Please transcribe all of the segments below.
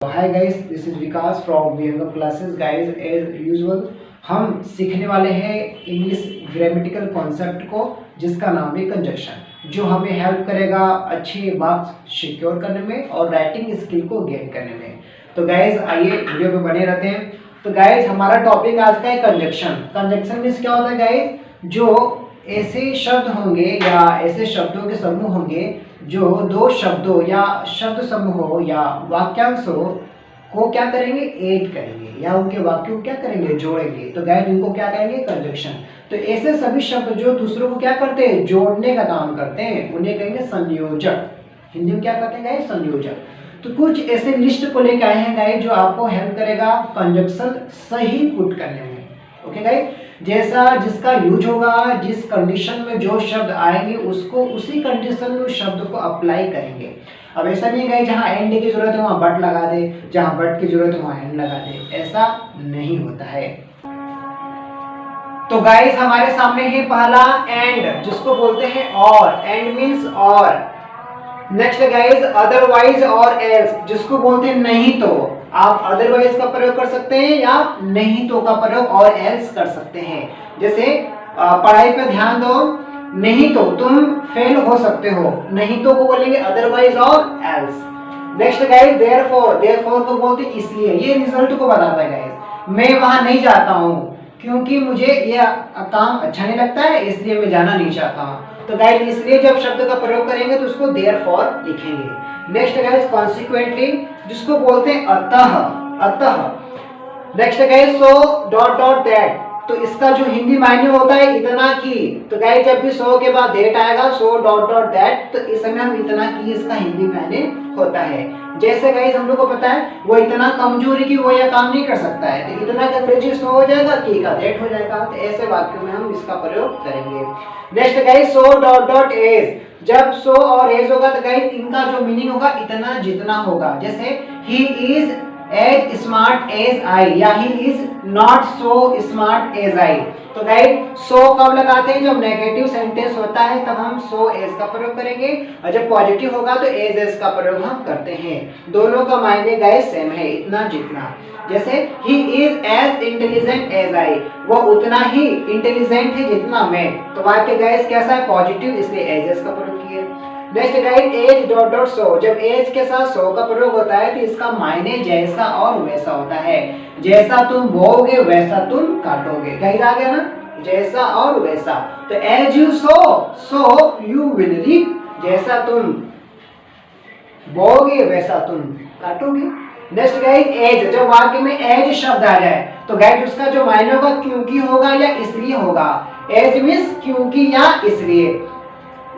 Hi guys, this is Vikas from VMM classes. Guys, as usual हम सीखने वाले हैं इंग्लिश ग्रामेटिकल कॉन्सेप्ट को, जिसका नाम है कंजक्शन, जो हमें हेल्प करेगा अच्छे मार्क्स सिक्योर करने में और राइटिंग स्किल को गेन करने में। तो गाइस, आइए वीडियो में बने रहते हैं। तो गाइस, हमारा टॉपिक आज का है कंजक्शन। कंजक्शन मीन्स क्या होता है गाइस? जो ऐसे शब्द होंगे या ऐसे शब्दों के समूह होंगे जो दो शब्दों या शब्द समूह या वाक्यांशों को क्या करेंगे, ऐड करेंगे या उनके वाक्यों को क्या करेंगे, जोड़ेंगे। तो गाइस, इनको क्या कहेंगे, कंजक्शन। तो ऐसे सभी शब्द जो दूसरों को क्या करते हैं, जोड़ने का काम करते हैं, उन्हें कहेंगे संयोजक। हिंदी में क्या कहते हैं गाइस, संयोजक। तो कुछ ऐसे लिस्ट को लेकर आए हैं गाइस जो आपको हेल्प करेगा कंजक्शन सही पुट करने में। ओके गाइस, जैसा जिसका यूज होगा, जिस कंडीशन में जो शब्द आएंगे उसको उसी कंडीशन में उस शब्द को अप्लाई करेंगे। अब ऐसा नहीं है जहां एंड की जरूरत है वहां बट लगा दे, जहां बट की जरूरत है वहां एंड लगा दे, ऐसा नहीं होता है। तो गाइस, हमारे सामने है पहला एंड, जिसको बोलते हैं और। एंड मींस और। नेक्स्ट गाइस, अदरवाइज और एल्स, जिसको बोलते हैं नहीं तो। आप अदरवाइज का प्रयोग कर सकते हैं या नहीं तो का प्रयोग और एल्स कर सकते हैं। जैसे पढ़ाई पे ध्यान दो, नहीं तो तुम फेल हो सकते हो, नहीं तो को बोलेंगे अदरवाइज और else. Next guys, therefore. Therefore को बोलते हैं इसलिए, ये रिजल्ट को बताता है गाइस। मैं वहां नहीं जाता हूं क्योंकि मुझे यह काम अच्छा नहीं लगता है, इसलिए मैं जाना नहीं चाहता हूं। तो गाइस, इसलिए जब शब्द का प्रयोग करेंगे तो उसको देयरफॉर लिखेंगे। नेक्स्ट गाइस, कॉन्सिक्वेंटली, जिसको बोलते हैं अतः। अतः। Next guys, so dot dot that. तो इसका जो हिंदी मायने होता है इतना की। तो गाइस, जब भी सो के बाद दैट आएगा, सो डॉट डॉट दैट, तो इस समय हम इतना की इसका हिंदी मायने होता है। जैसे गाइस, हम लोग को पता है वो इतना कमजोर है कि वो यह काम नहीं कर सकता है, तो इतना का प्रेजेंट सो हो जाएगा, की का दैट हो जाएगा। तो ऐसे वाक्यों में हम इसका प्रयोग करेंगे। Next guys, so dot dot edge. जब सो और एज होगा तो गाइस इनका जो मीनिंग होगा इतना जितना होगा। जैसे he is as smart as I, या he is not so smart as I. तो गाइस, सो कब लगाते हैं, जब नेगेटिव सेंटेंस होता है तब हम सो एज का प्रयोग करेंगे, और जब पॉजिटिव होगा तो एज एज का प्रयोग हम करते हैं। दोनों का मायने गाइस सेम है, इतना जितना। जैसे he is as intelligent as I, वो उतना ही इंटेलिजेंट है जितना मैं। तो वाक्य गाइस कैसा है, पॉजिटिव, इसलिए एज एज का प्रयोग किए। Next guys, as dot dot so. जब एज के साथ सो का प्रयोग होता है तो इसका मायने जैसा और वैसा होता है। जैसा तुम बोओगे वैसा तुम काटोगे। गाइस, आ गया ना, जैसा और वैसा। तो as you sow you will reap. जैसा तुम बोओगे वैसा तुम काटोगे। Next guys, as. जब वाक्य में एज शब्द आ जाए तो गाइस उसका जो मायने होगा क्योंकि होगा या इसलिए होगा। एज मींस क्योंकि या इसलिए।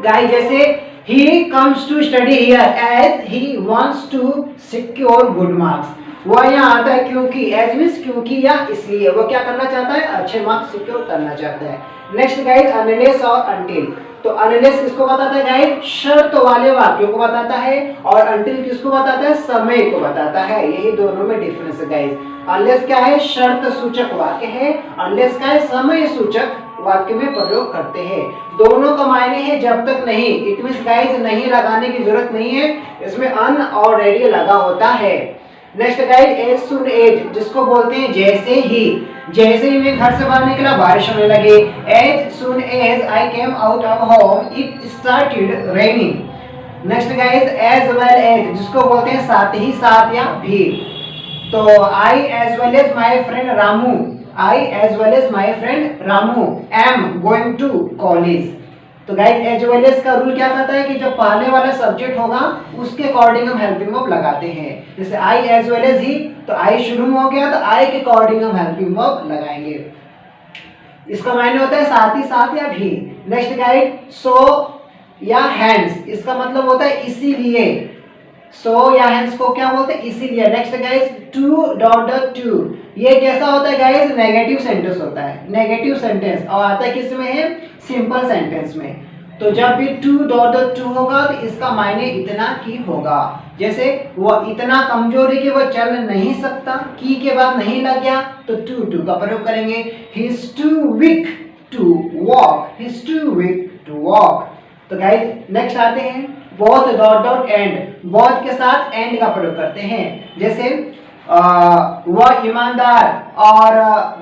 गाइस, जैसे he comes to study here as he wants to secure good marks। वो यहाँ आता है क्योंकि, as means क्योंकि या इसलिए, वो क्या करना चाहता है, अच्छे मार्क्स सिक्योर करना चाहता है। नेक्स्ट गाइस, अनलेस और until। तो अनलेस किसको बताता है गाइस, शर्त वाले वाक्यों को बताता है, और until किसको बताता है, समय को बताता है। यही दोनों में डिफरेंस है गाइस। अनलेस क्या है, शर्त सूचक वाक्य है, अनलेस का है समय सूचक वाक्य में प्रयोग करते हैं। दोनों का मायने है जब तक नहीं। इट मींस गाइस, नहीं लगाने की जरूरत नहीं है, इसमें अन ऑलरेडी लगा होता है। Next guys, as soon as, जिसको बोलते हैं जैसे ही। जैसे ही मैं घर से बाहर निकला बारिश होने लगी। As soon as I came out of home it started raining. Next guys, as well as, जिसको बोलते हैं साथ ही साथ या भी। तो I as well as my friend Ramu, I as well as my friend Ramu am going to college। तो गाइस, as well as का रूल क्या कहता है कि जब पहले वाला सब्जेक्ट होगा उसके अकॉर्डिंग हम हेल्पिंग वर्ब लगाते हैं। जैसे I as well as he, तो I शुरू में हो गया तो I के अकॉर्डिंग हम हेल्पिंग वर्ब लगाएंगे। इसका मायने होता है साथ ही साथ या भी। नेक्स्ट गाइस, so या hence, इसका मतलब होता है इसीलिए। सो या हेंस को क्या बोलते हैं, इसीलिए। Next guys, to dot dot to. ये कैसा होता है गाइस, नेगेटिव सेंटेंस होता है। नेगेटिव सेंटेंस और आता है किस में है, सिंपल सेंटेंस में। तो जब भी टू डॉट डॉट टू होगा तो इसका मायने इतना की होगा। जैसे वो इतना कमजोर है कि वो चल नहीं सकता, की के बाद नहीं लग गया तो टू का प्रयोग करेंगे। He is too weak to walk, he is too weak to walk. तो गाइस, नेक्स्ट आते हैं both dot dot and, both के साथ एंड का प्रयोग करते हैं। जैसे वह ईमानदार और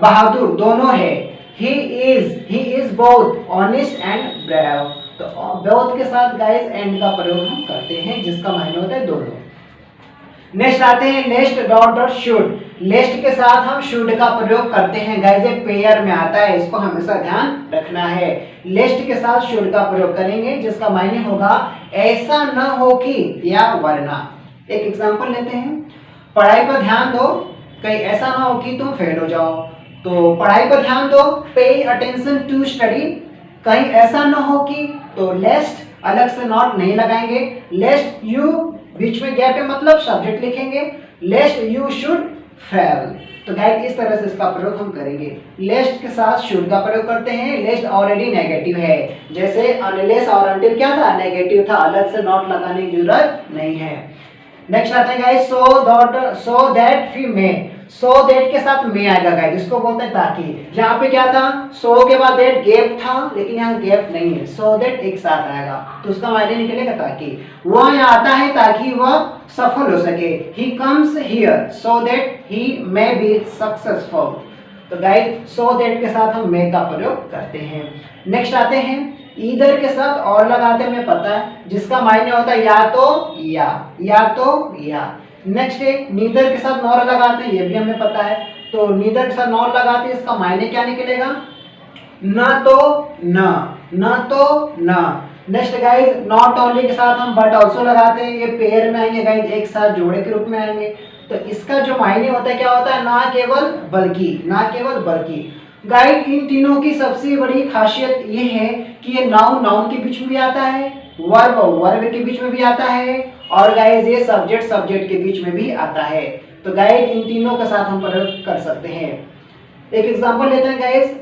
बहादुर दोनों है। He is both honest and brave. तो बोथ के साथ गाइस एंड का प्रयोग हम करते हैं, जिसका मायने होता है दोनों। नेक्स्ट आते हैं लेस्ट डॉट डॉट शुड। लेस्ट के साथ हम शुड का प्रयोग करते हैं गाइस, ये पेयर में आता है, इसको हमेशा ध्यान रखना है। लेस्ट के साथ शुड का प्रयोग करेंगे, जिसका मायने होगा ऐसा न हो कि या वरना। एक एग्जांपल लेते हैं, पढ़ाई पर ध्यान दो, कहीं ऐसा ना हो कि तुम फेल हो जाओ। तो पढ़ाई पर ध्यान दो, पे अटेंशन टू स्टडी। कहीं ऐसा ना हो कि, तो लेस्ट अलग से नॉट नहीं लगाएंगे, लेस्ट यू बीच में गैप है मतलब सब्जेक्ट लिखेंगे, लेस्ट यू शुड फेल। तो गाइस इस तरह से इसका प्रयोग हम करेंगे। लेस्ट के साथ शुड का प्रयोग करते हैं, लेस्ट ऑलरेडी नेगेटिव है, जैसे अनलेस और अनटिल क्या था, नेगेटिव था, अलग से नॉट लगाने की जरूरत नहीं है। नेक्स्ट आता है गाइस सो दैट फी में। सो दैट के साथ में आएगा गाइस, जिसको बोलते हैं ताकि। यहाँ पे क्या था, सो के बाद दैट गैप था, लेकिन यहाँ गैप नहीं है, सो दैट एक साथ आएगा, तो उसका मायने निकलेगा ताकि। वह यहाँ आता है ताकि वह सफल हो सके। He comes here so that he may be successful. तो गाइस सो दैट के साथ हम मे का प्रयोग करते हैं। नेक्स्ट आते हैं ईदर के साथ और लगाते हमें पता है, जिसका मायने होता है या तो या तो या। नेक्स्ट है नीदर के साथ नॉर लगाते हैं, ये भी हमें पता है, तो नीदर के साथ नॉर लगाते हैं, इसका मायने क्या निकलेगा, ना तो ना तो ना। नेक्स्ट गाइस नॉट ओनली के साथ हम बट ऑल्सो लगाते हैं, ये पेयर में आएंगे गाइस, एक साथ जोड़े के रूप में आएंगे। तो इसका जो मायने होता है क्या होता है, ना केवल बल्कि। गाइस इन तीनों की सबसे बड़ी खासियत ये है कि ये नाउन के बीच में भी आता है, वर्ब के बीच में भी आता है, और गाइस ये सब्जेक्ट के बीच में भी आता है। तो गाइस इन तीनों के साथ हम प्रयोग कर सकते हैं। एक एग्जांपल लेते हैं guys,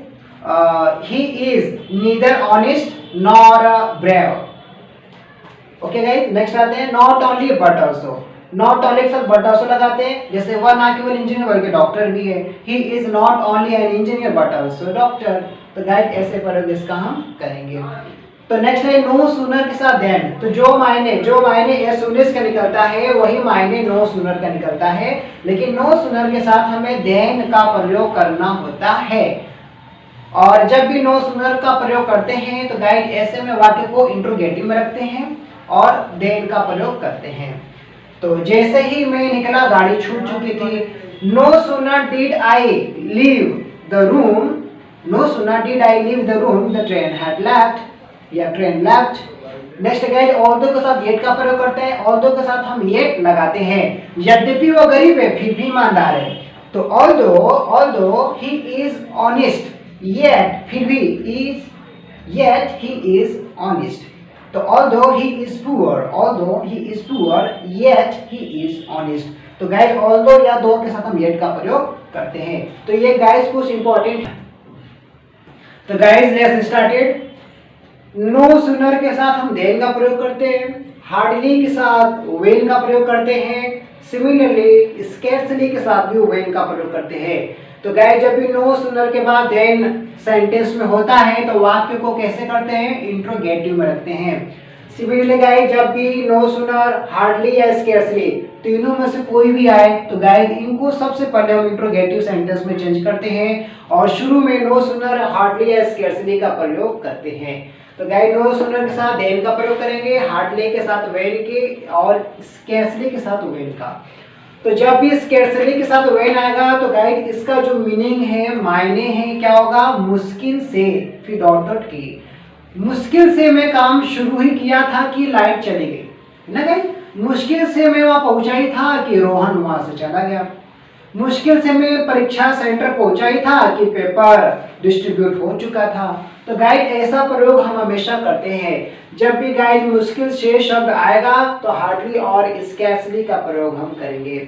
he is neither honest nor brave। Okay guys next आते हैं not only but also. Not only के साथ बट ऑल्सो लगाते हैं, जैसे वह ना केवल इंजीनियर बल्कि डॉक्टर भी है। ही is not only an engineer but also doctor. तो गाइस ऐसे प्रयोग इसका हम करेंगे। तो नेक्स्ट है नो सूनर के साथ देन। तो जो मायने एस सूनेस का निकलता है, वही मायने नो सूनर का निकलता है, लेकिन नो सूनर के साथ हमें देन का प्रयोग करना होता है। और जब भी नो सूनर का प्रयोग करते हैं तो गाइड ऐसे में वाक्य को इंट्रोगेटिव में रखते हैं और देन का प्रयोग करते हैं। तो जैसे ही मैं निकला गाड़ी छूट चुकी थी। No sooner did I leave the room, the train had left, या train left. Next guide although के साथ येट का प्रयोग करते हैं। ऑल्दो के साथ हम येट लगाते हैं, यद्यपि वो गरीब है फिर भी ईमानदार है। तो although he is honest, yet फिर भी yet he is honest। तो although he is poor, yet he is honest। तो गाइस although या दो के साथ हम yet का प्रयोग करते हैं। तो ये गाइस कुछ इंपॉर्टेंट है। तो guys let's started. No sooner के साथ हम देन का प्रयोग करते हैं, हार्डली के साथ वेन का प्रयोग करते हैं, सिमिलरली स्कैर्सली के साथ भी वेन का प्रयोग करते हैं। तो गाइस जब भी नो सूनर के बाद देन सेंटेंस में होता है तो वाक्य को कैसे करते हैं, इंट्रोगेटिव में रखते हैं। सिमिलरली गाइस जब भी नो सूनर, हार्डली या स्कैर्सली तीनों में से कोई भी आए तो गाइस इनको सबसे पहले हम इंट्रोगेटिव सेंटेंस में चेंज करते हैं और शुरू में नो सूनर, हार्डली या स्कैर्सली का प्रयोग करते हैं। तो गाइस नो सूनर के साथ देन का प्रयोग करेंगे, हार्डली के साथ वेन के और स्कैर्सली के साथ वेन का। तो जब भी स्कैर्सली के साथ वेन आएगा तो गाइड इसका जो मीनिंग है, मायने हैं, क्या होगा, मुश्किल से, फिर डॉट डॉट की। मुश्किल से मैं काम शुरू ही किया था कि लाइट चली गई ना गाइड। मुश्किल से मैं वहां पहुंचा ही था कि रोहन वहां से चला गया। मुश्किल से मैं परीक्षा सेंटर पहुंचा ही था कि पेपर डिस्ट्रीब्यूट हो चुका था। तो गाइड ऐसा प्रयोग हम हमेशा करते हैं। जब भी गाइड मुश्किल से शब्द आएगा तो हार्डली और स्कैर्सली का प्रयोग हम करेंगे।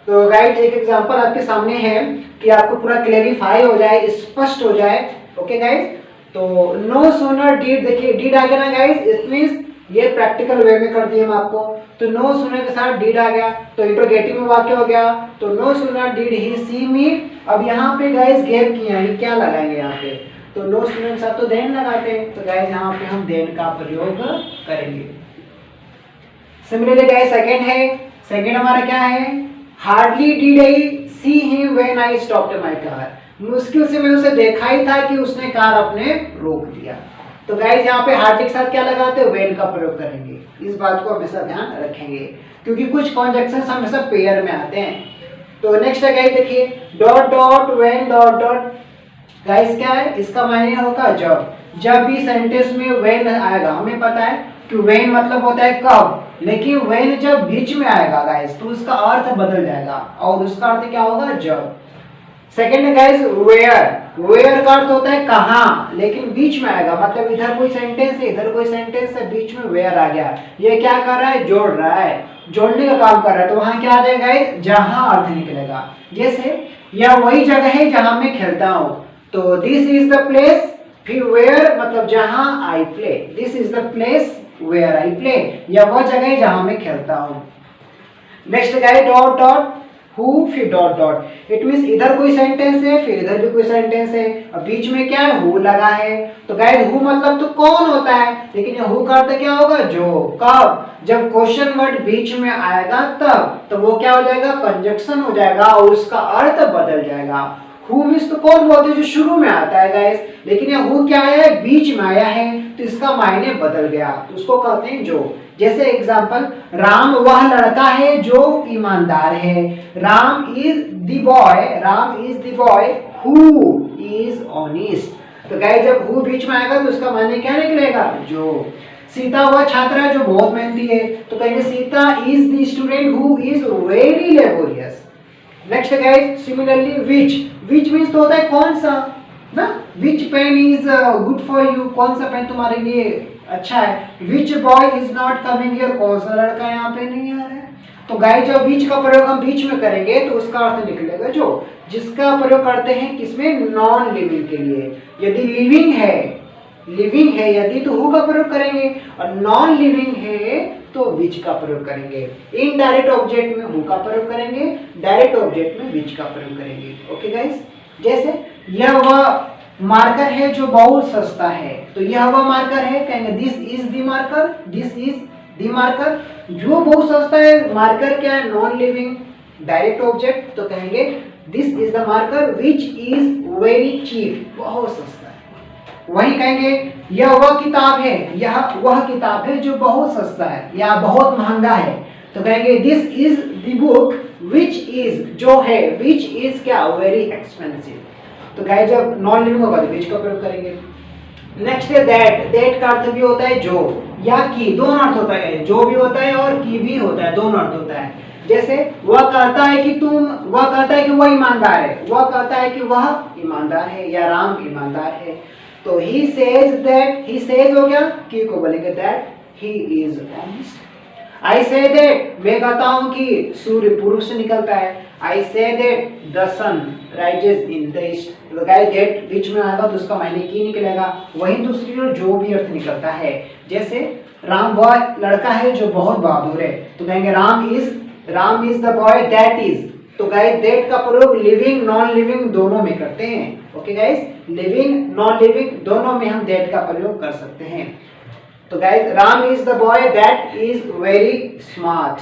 तो गाइड एक एग्जांपल आपके सामने है कि आपको पूरा क्लेरिफाई हो जाए, स्पष्ट हो जाए। ओके गाइड, तो नो सूनर डिड, देखिए डिड आ गया ना गाइड, इट मींस ये प्रैक्टिकल वे में कर दिए हम आपको। तो नो सूनर के साथ डिड आ गया तो इंट्रोगेटिव में वाक्य हो गया। तो नो सूनर डिड ही सी मी। अब यहाँ पे गाइस गैप किया है, क्या लगाएंगे यहाँ पे, तो नो सूनर के साथ तो देन लगाते हैं। तो गाइस यहाँ पे हम देन का प्रयोग करेंगे। सिमिलरली गाइस सेकंड है, सेकंड हमारा क्या है, hardly did I see him when I stopped my car, मुश्किल से मैंने उसे देखा ही था कि उसने कार अपने रोक दिया। तो गाइस यहाँ पे हार्डली के साथ क्या लगाते हैं, व्हेन का प्रयोग करेंगे, इस बात को हमेशा ध्यान रखेंगे क्योंकि कुछ कॉन्जक्शंस हमेशा पेयर में आते हैं। तो नेक्स्ट है गाइस देखिए, dot dot when dot dot, guys क्या है, इसका मायने होगा जब, जब भी सेंटेंस में व्हेन आएगा, हमें पता है कि व्हेन मतलब होता है कब, लेकिन व्हेन जब बीच में आएगा गाइस तो उसका अर्थ बदल जाएगा और उसका अर्थ क्या होगा, जब। सेकंड है गाइस वेयर, वेयर का अर्थ होता है कहां, लेकिन बीच में आएगा, मतलब इधर कोई सेंटेंस है इधर कोई सेंटेंस है, बीच में वेयर आ गया, ये क्या कर रहा है, जोड़ रहा है, जोड़ने का काम कर रहा है, तो वहां क्या आ जाएगा गाइस, जहां अर्थ निकलेगा। जैसे यह वही जगह है जहां मैं खेलता हूं, तो दिस इज द प्लेस, फिर वेयर मतलब जहां I play, this is the place where I play, यह वह जगह है जहां मैं खेलता हूं। Next guys dot dot who फिर डॉट डॉट, इट मींस इधर कोई सेंटेंस है फिर इधर भी कोई सेंटेंस है और बीच में क्या है, हु लगा है, तो गाइस हु मतलब तो कौन होता है, लेकिन ये हु का अर्थ क्या होगा, जो, कब, जब क्वेश्चन वर्ड बीच में आएगा तब, तो वो क्या हो जाएगा, कंजक्शन हो जाएगा और उसका अर्थ बदल जाएगा। हु मींस तो कौन बोलते हैं, जो शुरू में आता है गाइस, लेकिन ये हु क्या है, बीच में आया है तो इसका मायने बदल गया, तो उसको कहते हैं जो। जैसे एग्जांपल, राम वह लड़का है जो ईमानदार है, Ram is the boy, Ram is the boy who is honest, तो गाइस जब हु बीच में आएगा तो उसका मायने क्या निकलेगा, जो। सीता वह छात्र है जो बहुत मेहनती है, तो कहेंगे Sita is the student who is very laborious. Next guys similarly which, which means तो होता है कौन सा ना, which pen is good for you, कौन सा पेन तुम्हारे लिए अच्छा है, which boy is not coming here, कौन सा लड़का यहाँ पे नहीं आ रहा है। तो गाइस जब विच का प्रयोग हम बीच में करेंगे तो उसका अर्थ निकलेगा जो, जिसका प्रयोग करते हैं किसमें, नॉन लिविंग के लिए। यदि लिविंग है, लिविंग है यदि तो हु का प्रयोग करेंगे और नॉन लिविंग है तो विच का प्रयोग करेंगे। इनडायरेक्ट ऑब्जेक्ट में हु का प्रयोग करेंगे, डायरेक्ट ऑब्जेक्ट में विच का प्रयोग करेंगे। ओके गाइस, जैसे यह वह मार्कर है जो बहुत सस्ता है, तो यह वह मार्कर है, कहेंगे this is the marker, this is the marker, जो बहुत सस्ता है, मार्कर क्या है, नॉन लिविंग, डायरेक्ट ऑब्जेक्ट, तो कहेंगे this is the marker which is very cheap, बहुत सस्ता है। वही कहेंगे यह वह किताब है, यह वह किताब है जो बहुत सस्ता है या बहुत महंगा है, तो कहेंगे this is the book which is, जो है, विच इज क्या, वेरी एक्सपेंसिव। तो गाइस जब नॉन लिविंग होगा तो विच का प्रयोग करेंगे। नेक्स्ट है दैट, दैट का अर्थ भी होता है जो या की, दोनों अर्थ होता है, जो भी होता है और की भी होता है, दोनों अर्थ होता है। जैसे वह कहता है कि तुम, वह कहता है कि वह ईमानदार है, वह कहता है कि वह ईमानदार है या राम ईमानदार है, तो he says that, he says हो गया, की को बोलेंगे that he is honest. I say that, मैं कहता हूं कि सूर्य पूर्व से निकलता है, I say that the sun rises in the east, तो गाइस दैट बीच में आएगा तो उसका मायने की निकलेगा, वही दूसरी ओर जो भी अर्थ निकलता है। जैसे राम वह लड़का है जो बहुत बहादुर है, तो कहेंगे Ram is the boy that is, तो गाइस दैट का प्रयोग लिविंग नॉन लिविंग दोनों में करते हैं। Okay guys, living non living दोनों में हम दैट का प्रयोग कर सकते हैं। तो guys Ram is the boy that is very smart.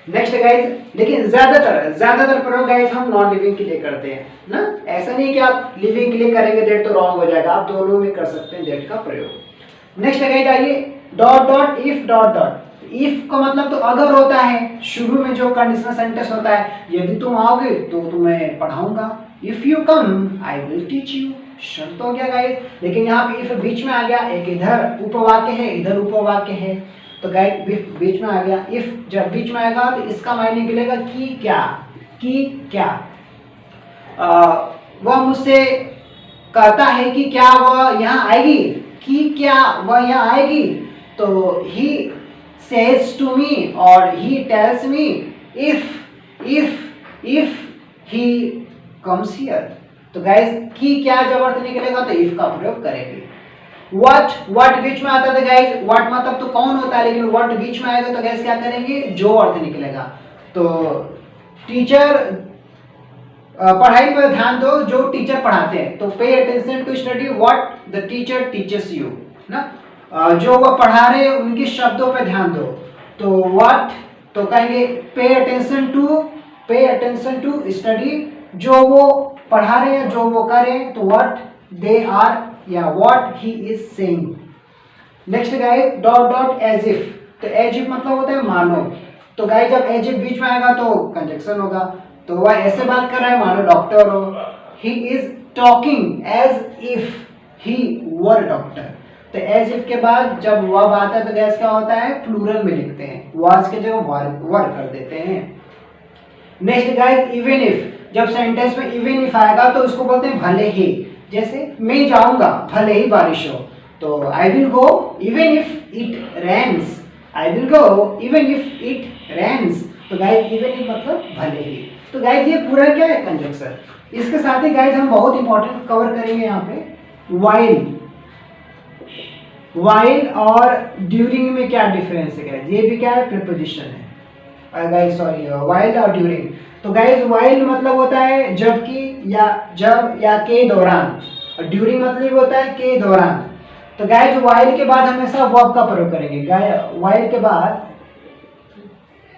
Next guys, लेकिन ज्यादातर प्रयोग गाइस हम नॉन लिविंग के लिए करते हैं ना, ऐसा नहीं कि आप लिविंग के लिए करेंगे दैट तो रॉन्ग हो जाएगा, आप दोनों में कर सकते हैं दैट का प्रयोग। नेक्स्ट गाइस आइए, dot dot if dot dot, if का मतलब तो अगर होता है, शुरू में जो कंडीशनल सेंटेंस होता है, यदि तुम आओगे तो तुम्हें पढ़ाऊंगा, if you come I will teach you, शर्त हो गया गाइस। लेकिन यहाँ पे इफ बीच में आ गया, एक इधर उपवाक्य है इधर उपवाक्य है, तो गाइस बीच में आ गया, इफ जब बीच में आएगा तो इसका मायने निकलेगा कि क्या, कि क्या। वह मुझसे कहता है कि क्या वह यहाँ आएगी, कि क्या वह यहाँ आएगी, तो ही says to me or he tells me if he comes here, तो गाइस की क्या जब अर्थ निकलेगा तो if का प्रयोग करेंगे। what बीच में आता था गाइस, what मतलब तो कौन होता है, लेकिन what बीच में आएगा तो गाइस क्या करेंगे, जो अर्थ निकलेगा। तो टीचर, पढ़ाई पर ध्यान दो जो टीचर पढ़ाते हैं, तो pay attention to study what the teacher teaches you ना, जो वह पढ़ा रहे हैं उनके शब्दों पर ध्यान दो। तो व्हाट, तो कहेंगे पे अटेंशन टू स्टडी, जो वो पढ़ा रहे हैं, जो वो कर रहे हैं, तो व्हाट दे आर या what he is saying. Next guys dot dot as if, तो एज इफ मतलब होता है मानो। तो गाइस जब एज इफ बीच में आएगा तो कंजक्शन होगा, तो वह ऐसे बात कर रहा है मानो डॉक्टर हो। He is talking as if he were doctor, तो एज इफ के बाद जब वह बात है तो गैस क्या होता है, प्लूरल में लिखते हैं, वाज के जगह वर कर देते हैं। नेक्स्ट गाइस इवन इफ, जब सेंटेंस में इवन इफ आएगा तो उसको बोलते हैं भले ही। जैसे मैं जाऊंगा भले ही बारिश हो, तो I will go even if it rains, I will go even if it rains. तो गाइस इवन इफ मतलब भले ही। तो गाइस ये पूरा क्या है, कंजक्शन। इसके साथ ही गाइस हम बहुत इंपॉर्टेंट कवर करेंगे यहाँ पे वाइल और ड्यूरिंग में क्या डिफरेंस है गाइस, ये भी क्या है, प्रीपोजिशन है गाइस, सॉरी वाइल और ड्यूरिंग। तो गाइस वाइल मतलब होता है जबकि या जब या के दौरान, और ड्यूरिंग मतलब होता है के दौरान। तो गाइस वाइल के बाद हमेशा वर्ब का प्रयोग करेंगे। वाइल के बाद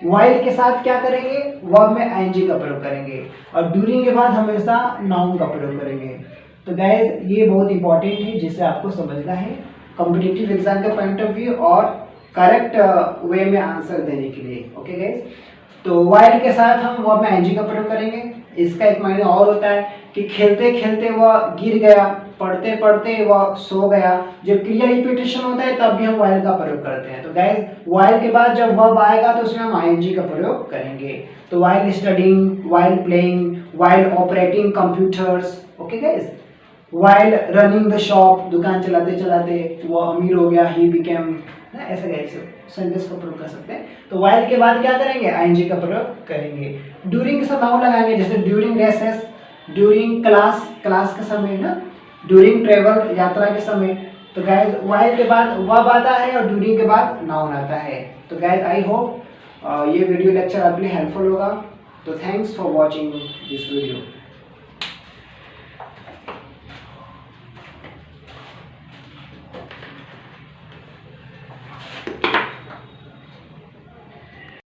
वाइल के साथ क्या करेंगे, वर्ब में आईएनजी का प्रयोग करेंगे, और ड्यूरिंग के बाद हमेशा नाउन का प्रयोग करेंगे। तो गाइस ये बहुत इंपॉर्टेंट है जिसे आपको समझना है कॉम्पिटिटिव एग्जाम के पॉइंट ऑफ व्यू और करेक्ट वे में आंसर देने के लिए। ओके गाइस, तो वाइल के साथ हम वर्ब में आईएनजी का प्रयोग करेंगे। इसका एक मायने और होता है कि खेलते खेलते वह गिर गया, पढ़ते पढ़ते वह सो गया। जब क्रिया रिपीटेशन होता है तब भी हम वाइल का प्रयोग करते हैं। तो गाइस वाइल के बाद जब वर्ब आएगा तो उसमें हम आईएनजी का प्रयोग करेंगे। तो while studying, while playing, while operating computers. Okay guys, while running the shop, दुकान चलाते चलाते वो अमीर हो गया, ही बिकेम, ऐसे गाइस सेंटेंस का प्रयोग कर सकते हैं। तो वाइल के बाद क्या करेंगे, आईएनजी का प्रयोग करेंगे। ड्यूरिंग के साथ नाउन लगाएंगे, जैसे during recess, during class, class के समय ना, ड्यूरिंग ट्रेवल, यात्रा के समय। तो गाइस वाइल के बाद वर्ब आता है और ड्यूरिंग के बाद नाउन आता है। तो गाइस आई होप ये वीडियो लेक्चर आपके लिए हेल्पफुल होगा। तो thanks for watching this video.